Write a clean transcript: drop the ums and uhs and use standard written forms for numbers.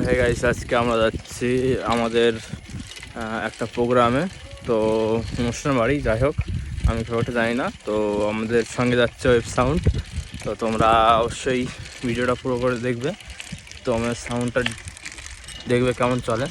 Hey guys, আজকে আমরা যাচ্ছি আমাদের একটা প্রোগ্রামে। তো অনুষ্ঠান বাড়ি, যাই হোক আমি খুব একটা জানি না। তো আমাদের সঙ্গে যাচ্ছে ওয়েব সাউন্ড। তো তোমরা অবশ্যই ভিডিওটা পুরো করে দেখবে। তো আমাদের সাউন্ডটা দেখবে কেমন চলে।